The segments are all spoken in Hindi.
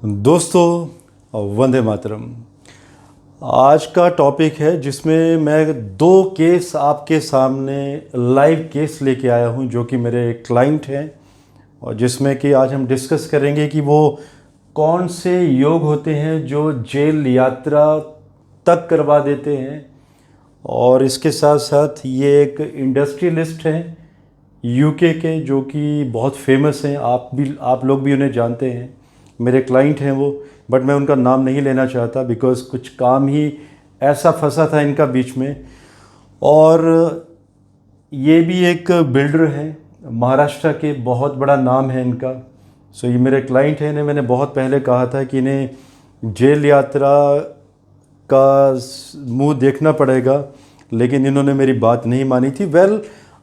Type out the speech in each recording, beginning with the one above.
दोस्तों वंदे मातरम। आज का टॉपिक है जिसमें मैं दो केस आपके सामने लाइव केस लेके आया हूं जो कि मेरे क्लाइंट हैं और जिसमें कि आज हम डिस्कस करेंगे कि वो कौन से योग होते हैं जो जेल यात्रा तक करवा देते हैं। और इसके साथ साथ ये एक इंडस्ट्रियलिस्ट हैं यूके के जो कि बहुत फेमस हैं, आप लोग भी उन्हें जानते हैं, मेरे क्लाइंट हैं वो। बट मैं उनका नाम नहीं लेना चाहता बिकॉज़ कुछ काम ही ऐसा फंसा था इनका बीच में। और ये भी एक बिल्डर हैं, महाराष्ट्र के, बहुत बड़ा नाम है इनका। सो ये मेरे क्लाइंट हैं। इन्हें मैंने बहुत पहले कहा था कि इन्हें जेल यात्रा का मुंह देखना पड़ेगा, लेकिन इन्होंने मेरी बात नहीं मानी थी।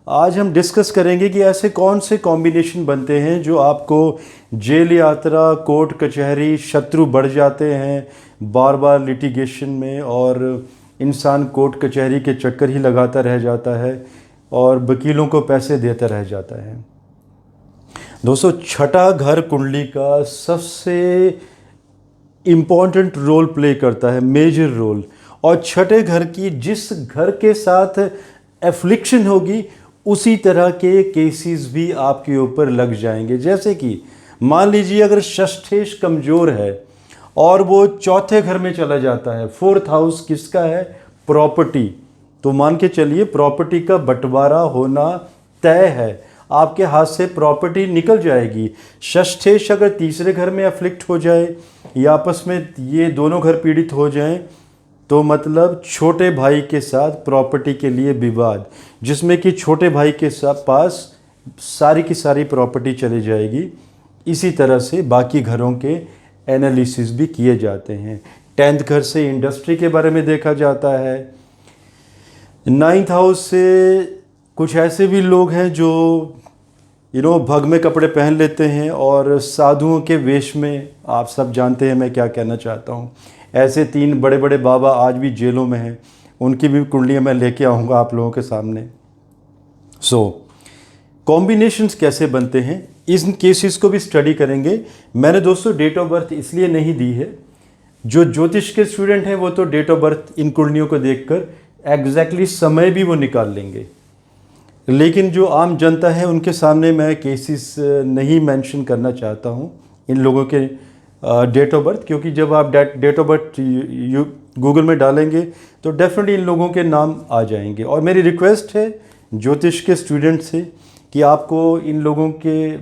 आज हम डिस्कस करेंगे कि ऐसे कौन से कॉम्बिनेशन बनते हैं जो आपको जेल यात्रा, कोर्ट कचहरी, शत्रु बढ़ जाते हैं बार बार लिटिगेशन में और इंसान कोर्ट कचहरी के चक्कर ही लगाता रह जाता है और वकीलों को पैसे देता रह जाता है। दोस्तों, छठा घर कुंडली का सबसे इम्पॉर्टेंट रोल प्ले करता है, मेजर रोल। और छठे घर की जिस घर के साथ एफ्लिक्शन होगी उसी तरह के केसेस भी आपके ऊपर लग जाएंगे। जैसे कि मान लीजिए अगर षष्ठेश कमज़ोर है और वो चौथे घर में चला जाता है, फोर्थ हाउस किसका है? प्रॉपर्टी। तो मान के चलिए प्रॉपर्टी का बंटवारा होना तय है, आपके हाथ से प्रॉपर्टी निकल जाएगी। षष्ठेश अगर तीसरे घर में अफ्लिक्ट हो जाए या आपस में ये दोनों घर पीड़ित हो जाएं तो मतलब छोटे भाई के साथ प्रॉपर्टी के लिए विवाद, जिसमें कि छोटे भाई के पास सारी की सारी प्रॉपर्टी चली जाएगी। इसी तरह से बाकी घरों के एनालिसिस भी किए जाते हैं। 10th घर से इंडस्ट्री के बारे में देखा जाता है। 9th हाउस से कुछ ऐसे भी लोग हैं जो भग में कपड़े पहन लेते हैं और साधुओं के वेश में, आप सब जानते हैं मैं क्या कहना चाहता हूँ। ऐसे 3 बड़े बड़े बाबा आज भी जेलों में हैं, उनकी भी कुंडलियाँ मैं लेके आऊँगा आप लोगों के सामने। कॉम्बिनेशंस कैसे बनते हैं, इन केसेस को भी स्टडी करेंगे। मैंने दोस्तों डेट ऑफ बर्थ इसलिए नहीं दी है, जो ज्योतिष के स्टूडेंट हैं वो तो डेट ऑफ बर्थ इन कुंडलियों को देखकर एग्जैक्टली समय भी वो निकाल लेंगे, लेकिन जो आम जनता है उनके सामने मैं केसेस नहीं मेंशन करना चाहता हूँ इन लोगों के डेट ऑफ बर्थ, क्योंकि जब आप डेट ऑफ बर्थ गूगल में डालेंगे तो डेफिनेटली इन लोगों के नाम आ जाएंगे। और मेरी रिक्वेस्ट है ज्योतिष के स्टूडेंट से कि आपको इन लोगों के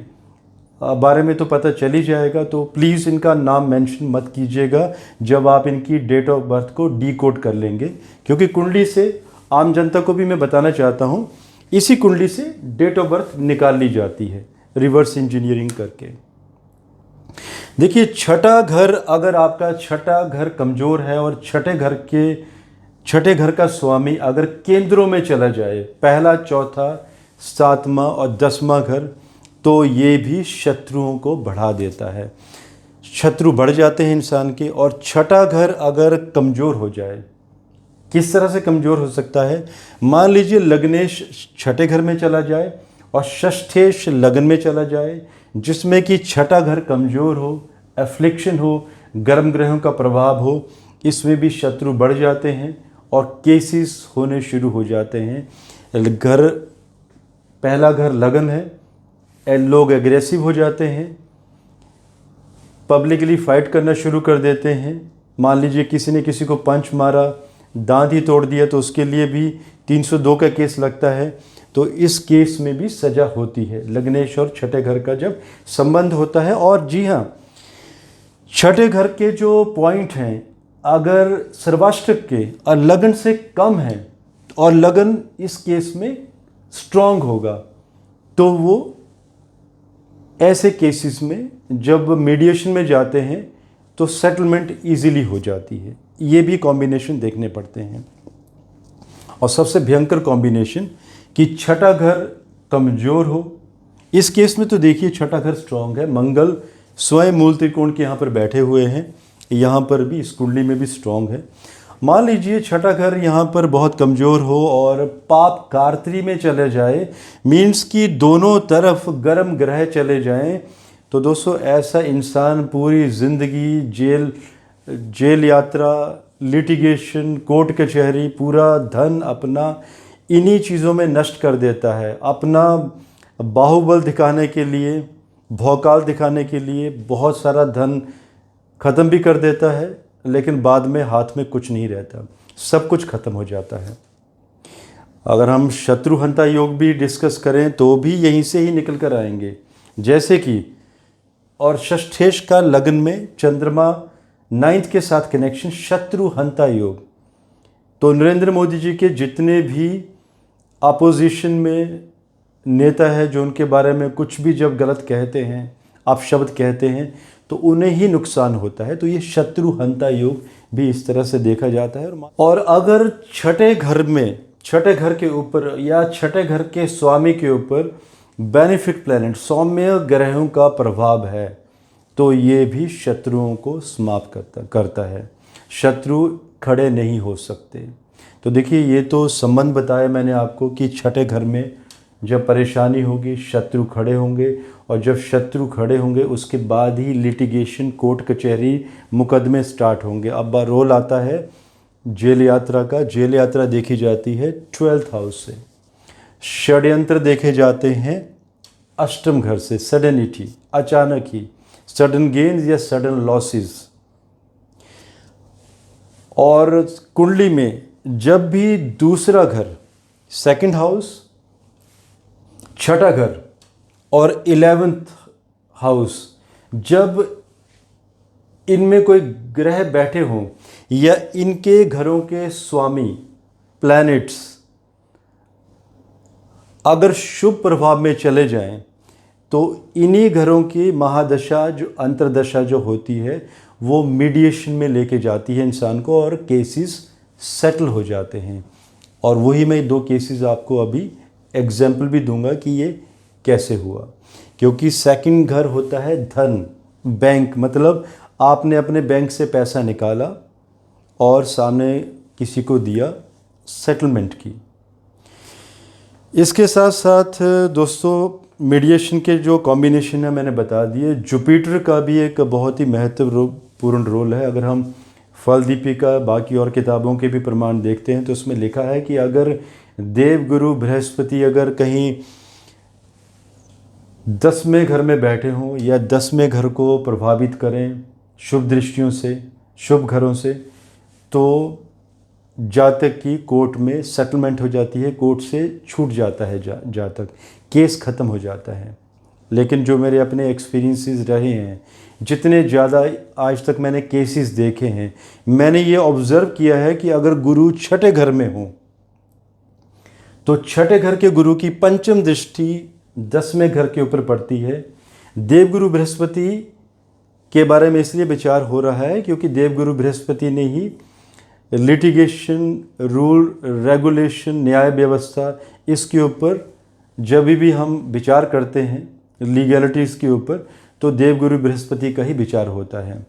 बारे में तो पता चल ही जाएगा, तो प्लीज़ इनका नाम मेंशन मत कीजिएगा जब आप इनकी डेट ऑफ बर्थ को डीकोड कर लेंगे, क्योंकि कुंडली से आम जनता को भी मैं बताना चाहता हूँ, इसी कुंडली से डेट ऑफ बर्थ निकाल ली जाती है रिवर्स इंजीनियरिंग करके। देखिए, छठा घर, अगर आपका छठा घर कमज़ोर है और छठे घर का स्वामी अगर केंद्रों में चला जाए, पहला, चौथा, 7वां और 10वां घर, तो ये भी शत्रुओं को बढ़ा देता है। शत्रु बढ़ जाते हैं इंसान के। और छठा घर अगर कमज़ोर हो जाए, किस तरह से कमज़ोर हो सकता है? मान लीजिए लग्नेश छठे घर में चला जाए और षष्ठेश लगन में चला जाए, जिसमें कि छठा घर कमज़ोर हो, एफ्लिक्शन हो, गर्म ग्रहों का प्रभाव हो, इसमें भी शत्रु बढ़ जाते हैं और केसेस होने शुरू हो जाते हैं। पहला घर लगन है, लोग एग्रेसिव हो जाते हैं, पब्लिकली फाइट करना शुरू कर देते हैं। मान लीजिए किसी ने किसी को पंच मारा, दांत ही तोड़ दिया, तो उसके लिए भी 302 का केस लगता है। तो इस केस में भी सज़ा होती है लग्नेश और छठे घर का जब संबंध होता है। और जी हाँ, छठे घर के जो पॉइंट हैं, अगर सर्वाष्टक के और लगन से कम है और लगन इस केस में स्ट्रांग होगा, तो वो ऐसे केसेस में जब मीडिएशन में जाते हैं तो सेटलमेंट इजीली हो जाती है। ये भी कॉम्बिनेशन देखने पड़ते हैं। और सबसे भयंकर कॉम्बिनेशन कि छठा घर कमज़ोर हो। इस केस में तो देखिए छठा घर स्ट्रांग है, मंगल स्वयं मूल त्रिकोण के यहाँ पर बैठे हुए हैं, यहाँ पर भी इस कुंडली में भी स्ट्रांग है। मान लीजिए छठा घर यहाँ पर बहुत कमज़ोर हो और पाप कारत्री में चले जाए, मीन्स कि दोनों तरफ गर्म ग्रह चले जाएं, तो दोस्तों ऐसा इंसान पूरी ज़िंदगी जेल यात्रा, लिटिगेशन, कोर्ट कचहरी, पूरा धन अपना इन्हीं चीज़ों में नष्ट कर देता है। अपना बाहुबल दिखाने के लिए, भौकाल दिखाने के लिए बहुत सारा धन ख़त्म भी कर देता है, लेकिन बाद में हाथ में कुछ नहीं रहता, सब कुछ ख़त्म हो जाता है। अगर हम शत्रुहंता योग भी डिस्कस करें तो भी यहीं से ही निकल कर आएंगे। जैसे कि और षष्ठेश का लग्न में चंद्रमा 9th के साथ कनेक्शन, शत्रुहंता योग। तो नरेंद्र मोदी जी के जितने भी अपोजिशन में नेता है जो उनके बारे में कुछ भी जब गलत कहते हैं, आप शब्द कहते हैं, तो उन्हें ही नुकसान होता है। तो ये शत्रुहंता योग भी इस तरह से देखा जाता है। और अगर छठे घर में, छठे घर के ऊपर या छठे घर के स्वामी के ऊपर बेनिफिट प्लैनेट, सौम्य ग्रहों का प्रभाव है, तो ये भी शत्रुओं को समाप्त करता है। शत्रु खड़े नहीं हो सकते। तो देखिए, ये तो संबंध बताया मैंने आपको कि छठे घर में जब परेशानी होगी शत्रु खड़े होंगे, और जब शत्रु खड़े होंगे उसके बाद ही लिटिगेशन, कोर्ट कचहरी, मुकदमे स्टार्ट होंगे। अब रोल आता है जेल यात्रा का। जेल यात्रा देखी जाती है 12th हाउस से। षड्यंत्र देखे जाते हैं अष्टम घर से, सडनिटी, अचानक ही, सडन गेन्स या सडन लॉसेस। और कुंडली में जब भी दूसरा घर, सेकंड हाउस, छठा घर और 11th हाउस, जब इनमें कोई ग्रह बैठे हों या इनके घरों के स्वामी प्लैनेट्स अगर शुभ प्रभाव में चले जाएं, तो इन्हीं घरों की महादशा, जो अंतर्दशा जो होती है, वो मीडिएशन में लेके जाती है इंसान को, और केसेस सेटल हो जाते हैं। और वही मैं 2 केसेस आपको अभी एग्जाम्पल भी दूंगा कि ये कैसे हुआ। क्योंकि सेकंड घर होता है धन, बैंक, मतलब आपने अपने बैंक से पैसा निकाला और सामने किसी को दिया, सेटलमेंट की। इसके साथ साथ दोस्तों मीडिएशन के जो कॉम्बिनेशन है मैंने बता दिए। जुपिटर का भी एक बहुत ही महत्वपूर्ण रोल है। अगर हम फल दीपिका, बाकी और किताबों के भी प्रमाण देखते हैं तो उसमें लिखा है कि अगर देवगुरु बृहस्पति अगर कहीं 10वें घर में बैठे हों या 10वें घर को प्रभावित करें शुभ दृष्टियों से, शुभ घरों से, तो जातक की कोर्ट में सेटलमेंट हो जाती है, कोर्ट से छूट जाता है जातक, केस ख़त्म हो जाता है। लेकिन जो मेरे अपने एक्सपीरियंसेस रहे हैं, जितने ज़्यादा आज तक मैंने केसेस देखे हैं, मैंने ये ऑब्ज़र्व किया है कि अगर गुरु छठे घर में हो तो छठे घर के गुरु की पंचम दृष्टि 10वें घर के ऊपर पड़ती है। देवगुरु बृहस्पति के बारे में इसलिए विचार हो रहा है क्योंकि देवगुरु बृहस्पति ने ही लिटिगेशन, रूल रेगुलेशन, न्याय व्यवस्था, इसके ऊपर जब भी हम विचार करते हैं लीगैलिटीज़ के ऊपर, तो देवगुरु बृहस्पति का ही विचार होता है।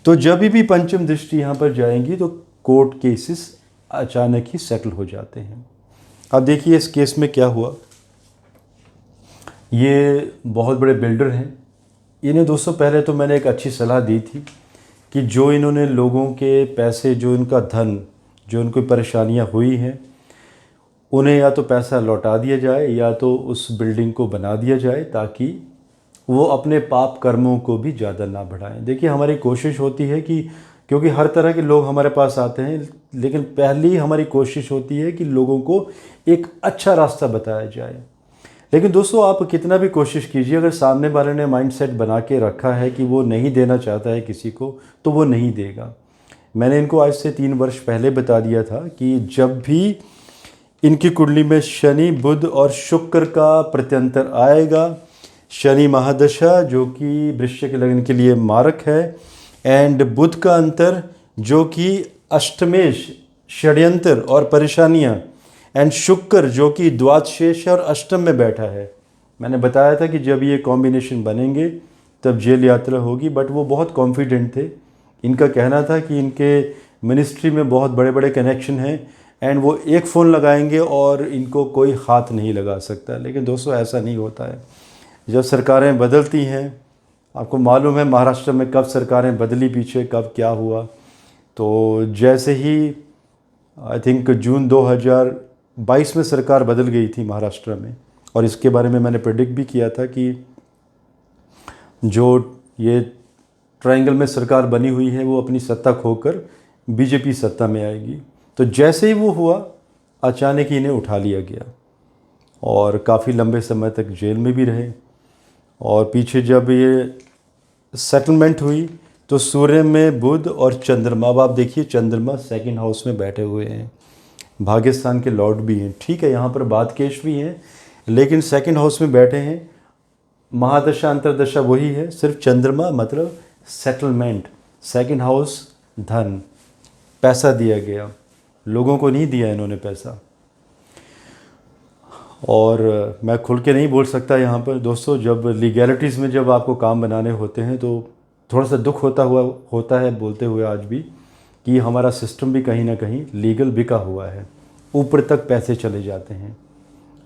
तो जब भी पंचम दृष्टि यहाँ पर जाएंगी तो कोर्ट केसेस अचानक ही सेटल हो जाते हैं। अब देखिए इस केस में क्या हुआ। ये बहुत बड़े बिल्डर हैं। इन्हें दोस्तों पहले तो मैंने एक अच्छी सलाह दी थी कि जो इन्होंने लोगों के पैसे, जो इनका धन, जो उनको परेशानियां हुई हैं, उन्हें या तो पैसा लौटा दिया जाए या तो उस बिल्डिंग को बना दिया जाए ताकि वो अपने पाप कर्मों को भी ज़्यादा ना बढ़ाएं। देखिए हमारी कोशिश होती है कि, क्योंकि हर तरह के लोग हमारे पास आते हैं, लेकिन पहली हमारी कोशिश होती है कि लोगों को एक अच्छा रास्ता बताया जाए। लेकिन दोस्तों आप कितना भी कोशिश कीजिए, अगर सामने वाले ने माइंडसेट बना के रखा है कि वो नहीं देना चाहता है किसी को, तो वो नहीं देगा। मैंने इनको आज से 3 वर्ष पहले बता दिया था कि जब भी इनकी कुंडली में शनि, बुध और शुक्र का प्रत्यंतर आएगा, शनि महादशा जो कि वृश्चिक लग्न के लिए मारक है, एंड बुध का अंतर जो कि अष्टमेश, षड्यंत्र और परेशानियाँ, एंड शुक्र जो कि द्वादशेष और अष्टम में बैठा है। मैंने बताया था कि जब ये कॉम्बिनेशन बनेंगे तब जेल यात्रा होगी, बट वो बहुत कॉन्फिडेंट थे। इनका कहना था कि इनके मिनिस्ट्री में बहुत बड़े बड़े कनेक्शन हैं एंड वो एक फ़ोन लगाएंगे और इनको कोई हाथ नहीं लगा सकता। लेकिन दोस्तों ऐसा नहीं होता है। जब सरकारें बदलती हैं, आपको मालूम है महाराष्ट्र में कब सरकारें बदली पीछे, कब क्या हुआ। तो जैसे ही आई थिंक जून 2022 में सरकार बदल गई थी महाराष्ट्र में, और इसके बारे में मैंने प्रेडिक्ट भी किया था कि जो ये ट्रायंगल में सरकार बनी हुई है वो अपनी सत्ता खोकर बीजेपी सत्ता में आएगी। तो जैसे ही वो हुआ, अचानक ही इन्हें उठा लिया गया और काफ़ी लंबे समय तक जेल में भी रहे। और पीछे जब ये सेटलमेंट हुई तो सूर्य में बुध और चंद्रमा, अब आप देखिए चंद्रमा सेकंड हाउस में बैठे हुए हैं, भाग्यस्थान के लॉर्ड भी हैं, ठीक है, यहाँ पर बादकेश भी हैं, लेकिन सेकंड हाउस में बैठे हैं। महादशा अंतरदशा वही है, सिर्फ चंद्रमा मतलब सेटलमेंट, सेकंड हाउस धन, पैसा दिया गया, लोगों को नहीं दिया इन्होंने पैसा। और मैं खुल के नहीं बोल सकता यहाँ पर दोस्तों, जब लीगैलिटीज़ में जब आपको काम बनाने होते हैं तो थोड़ा सा दुख होता है बोलते हुए आज भी, कि हमारा सिस्टम भी कहीं ना कहीं लीगल बिका हुआ है, ऊपर तक पैसे चले जाते हैं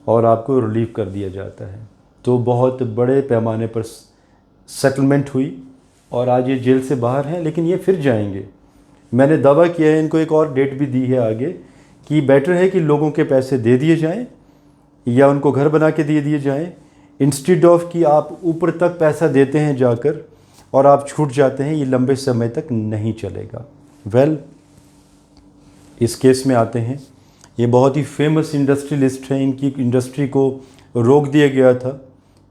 और आपको रिलीव कर दिया जाता है। तो बहुत बड़े पैमाने पर सेटलमेंट हुई और आज ये जेल से बाहर हैं, लेकिन ये फिर जाएंगे। मैंने दावा किया है, इनको एक और डेट भी दी है आगे, कि बेटर है कि लोगों के पैसे दे दिए जाएं या उनको घर बना के दे दिए जाएं, इंस्टेड ऑफ कि आप ऊपर तक पैसा देते हैं जाकर और आप छूट जाते हैं, ये लंबे समय तक नहीं चलेगा। वेल, इस केस में आते हैं। ये बहुत ही फेमस इंडस्ट्रियलिस्ट हैं, इनकी इंडस्ट्री को रोक दिया गया था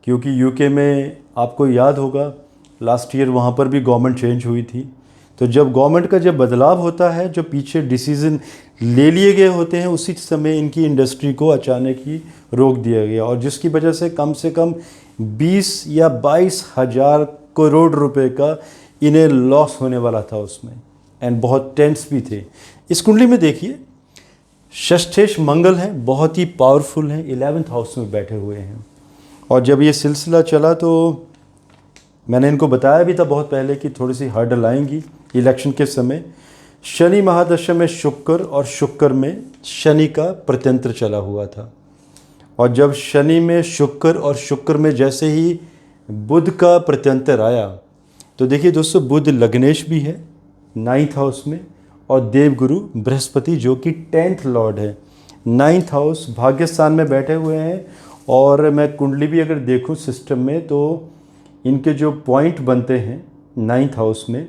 क्योंकि यूके में आपको याद होगा लास्ट ईयर वहाँ पर भी गवर्नमेंट चेंज हुई थी। तो जब गवर्नमेंट का जब बदलाव होता है, जो पीछे डिसीज़न ले लिए गए होते हैं, उसी समय इनकी इंडस्ट्री को अचानक ही रोक दिया गया, और जिसकी वजह से कम 20 या 22 हज़ार करोड़ रुपए का इन्हें लॉस होने वाला था उसमें, एंड बहुत टेंस भी थे। इस कुंडली में देखिए षष्ठेश मंगल हैं, बहुत ही पावरफुल हैं, 11th हाउस में बैठे हुए हैं। और जब ये सिलसिला चला तो मैंने इनको बताया भी था बहुत पहले कि थोड़ी सी हर्डल आएंगी इलेक्शन के समय। शनि महादशा में शुक्र और शुक्र में शनि का प्रत्यंत्र चला हुआ था, और जब शनि में शुक्र और शुक्र में जैसे ही बुध का प्रत्यंतर आया तो देखिए दोस्तों, बुध लग्नेश भी है 9th हाउस में, और देवगुरु बृहस्पति जो कि 10th लॉर्ड है 9th हाउस भाग्यस्थान में बैठे हुए हैं। और मैं कुंडली भी अगर देखूं सिस्टम में तो इनके जो पॉइंट बनते हैं 9th हाउस में,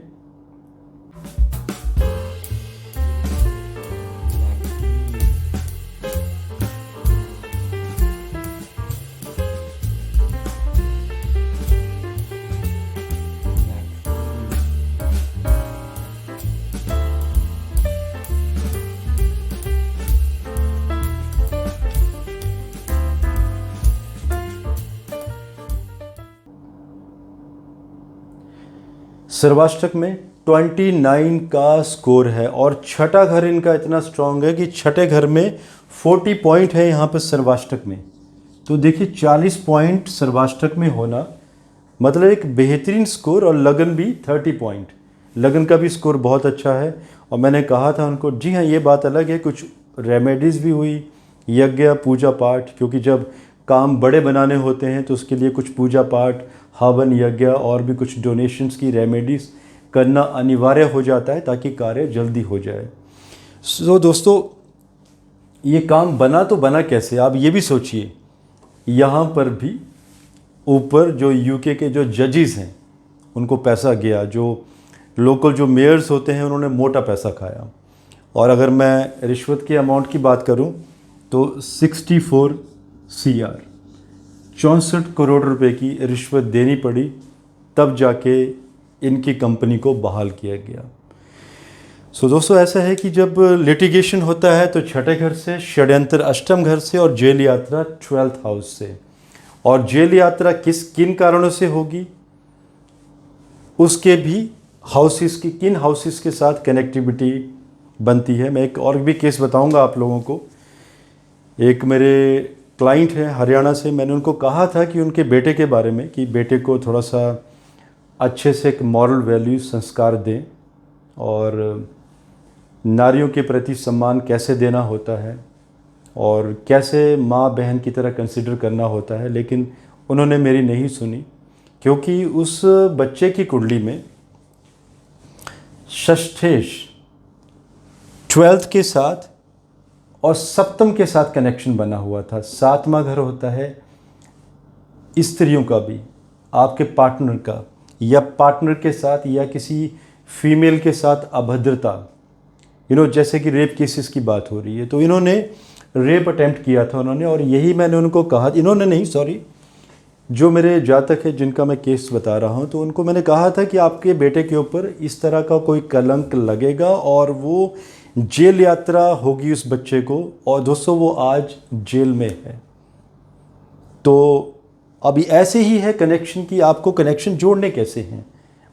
सर्वाष्टक में 29 का स्कोर है, और छठा घर इनका इतना स्ट्रांग है कि छठे घर में 40 पॉइंट है यहाँ पर सर्वाष्टक में। तो देखिए 40 पॉइंट सर्वाष्टक में होना मतलब एक बेहतरीन स्कोर, और लगन भी 30 पॉइंट, लगन का भी स्कोर बहुत अच्छा है। और मैंने कहा था उनको, जी हाँ ये बात अलग है, कुछ रेमेडीज़ भी हुई, यज्ञ पूजा पाठ, क्योंकि जब काम बड़े बनाने होते हैं तो उसके लिए कुछ पूजा पाठ, हवन यज्ञ और भी कुछ डोनेशंस की रेमेडीज़ करना अनिवार्य हो जाता है ताकि कार्य जल्दी हो जाए। सो दोस्तों, ये काम बना तो बना कैसे, आप ये भी सोचिए। यहाँ पर भी ऊपर जो यूके के जो जजेस हैं उनको पैसा गया, जो लोकल जो मेयर्स होते हैं उन्होंने मोटा पैसा खाया। और अगर मैं रिश्वत के अमाउंट की बात करूं तो 64 CR 64 करोड़ रुपए की रिश्वत देनी पड़ी, तब जाके इनकी कंपनी को बहाल किया गया। सो दोस्तों, ऐसा है कि जब लिटिगेशन होता है तो छठे घर से, षड्यंत्र अष्टम घर से, और जेल यात्रा 12th हाउस से। और जेल यात्रा किन कारणों से होगी, उसके भी हाउसेस की, किन हाउसेस के साथ कनेक्टिविटी बनती है। मैं एक और भी केस बताऊंगा आप लोगों को। एक मेरे क्लाइंट है हरियाणा से, मैंने उनको कहा था कि उनके बेटे के बारे में, कि बेटे को थोड़ा सा अच्छे से एक मॉरल वैल्यू संस्कार दें और नारियों के प्रति सम्मान कैसे देना होता है और कैसे माँ बहन की तरह कंसिडर करना होता है। लेकिन उन्होंने मेरी नहीं सुनी, क्योंकि उस बच्चे की कुंडली में षष्ठेश 12th के साथ और सप्तम के साथ कनेक्शन बना हुआ था। 7वां घर होता है स्त्रियों का भी, आपके पार्टनर का, या पार्टनर के साथ या किसी फीमेल के साथ अभद्रता, जैसे कि रेप केसेस की बात हो रही है। तो इन्होंने रेप अटेम्प्ट किया था उन्होंने, और यही मैंने उनको कहा, इन्होंने नहीं, सॉरी, जो मेरे जातक है जिनका मैं केस बता रहा हूँ, तो उनको मैंने कहा था कि आपके बेटे के ऊपर इस तरह का कोई कलंक लगेगा और वो जेल यात्रा होगी उस बच्चे को। और दोस्तों वो आज जेल में है। तो अभी ऐसे ही है कनेक्शन की, आपको कनेक्शन जोड़ने कैसे हैं,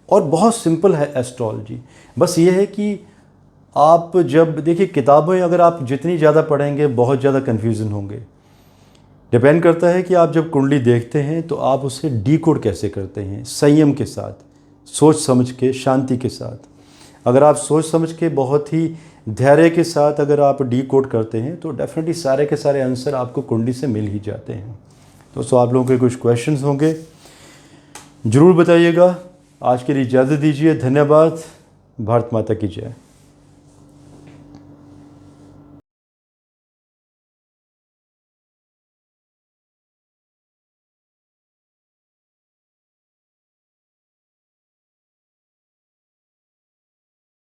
और बहुत सिंपल है एस्ट्रोलॉजी। बस ये है कि आप जब देखिए किताबें अगर आप जितनी ज़्यादा पढ़ेंगे बहुत ज़्यादा कन्फ्यूज़न होंगे। डिपेंड करता है कि आप जब कुंडली देखते हैं तो आप उसे डीकोड कैसे करते हैं, संयम के साथ, सोच समझ के, शांति के साथ। अगर आप सोच समझ के बहुत ही धैर्य के साथ अगर आप डीकोड करते हैं तो डेफिनेटली सारे के सारे आंसर आपको कुंडली से मिल ही जाते हैं। दोस्तों आप लोगों के कुछ क्वेश्चंस होंगे, ज़रूर बताइएगा। आज के लिए इजाज़त दीजिए। धन्यवाद। भारत माता की जय।